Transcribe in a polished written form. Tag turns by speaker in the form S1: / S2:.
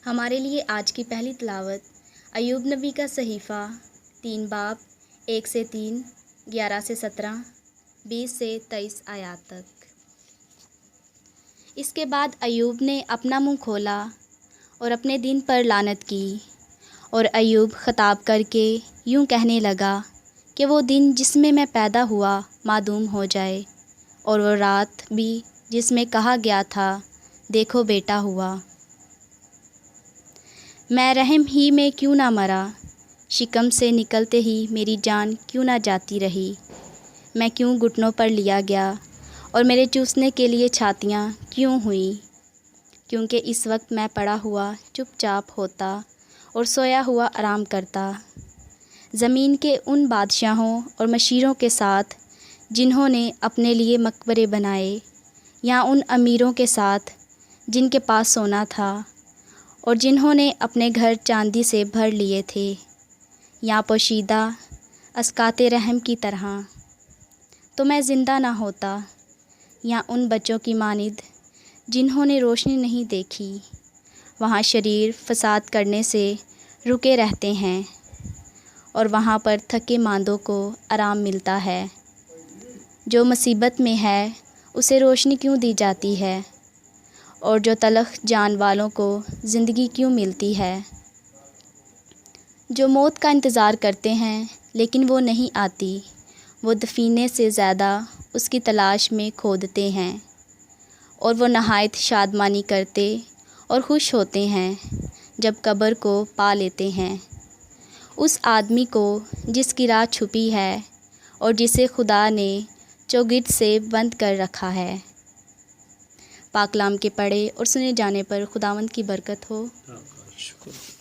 S1: ہمارے لیے آج کی پہلی تلاوت ایوب نبی کا صحیفہ 3 باب 1 سے 3، 11 سے 17، 20 سے 23 آیات تک۔ اس کے بعد ایوب نے اپنا منہ کھولا اور اپنے دین پر لعنت کی، اور ایوب خطاب کر کے یوں کہنے لگا کہ وہ دن جس میں میں پیدا ہوا معدوم ہو جائے، اور وہ رات بھی جس میں کہا گیا تھا دیکھو بیٹا ہوا۔ میں رحم ہی میں کیوں نہ مرا، شکم سے نکلتے ہی میری جان کیوں نہ جاتی رہی۔ میں کیوں گھٹنوں پر لیا گیا اور میرے چوسنے کے لیے چھاتیاں کیوں ہوئیں، کیونکہ اس وقت میں پڑا ہوا چپ چاپ ہوتا اور سویا ہوا آرام کرتا، زمین کے ان بادشاہوں اور مشیروں کے ساتھ جنہوں نے اپنے لیے مقبرے بنائے، یا ان امیروں کے ساتھ جن کے پاس سونا تھا اور جنہوں نے اپنے گھر چاندی سے بھر لیے تھے، یا پوشیدہ اسکات رحم کی طرح، تو میں زندہ نہ ہوتا، یا ان بچوں کی مانند جنہوں نے روشنی نہیں دیکھی۔ وہاں شریر فساد کرنے سے رکے رہتے ہیں، اور وہاں پر تھکے ماندوں کو آرام ملتا ہے۔ جو مصیبت میں ہے اسے روشنی کیوں دی جاتی ہے، اور جو تلخ جان والوں کو زندگی کیوں ملتی ہے۔ جو موت کا انتظار کرتے ہیں لیکن وہ نہیں آتی، وہ دفینے سے زیادہ اس کی تلاش میں کھودتے ہیں، اور وہ نہایت شادمانی کرتے اور خوش ہوتے ہیں جب قبر کو پا لیتے ہیں، اس آدمی کو جس کی راہ چھپی ہے اور جسے خدا نے چوگٹ سے بند کر رکھا ہے۔ پاک کلام کے پڑھے اور سنے جانے پر خداوند کی برکت ہو۔
S2: شکر۔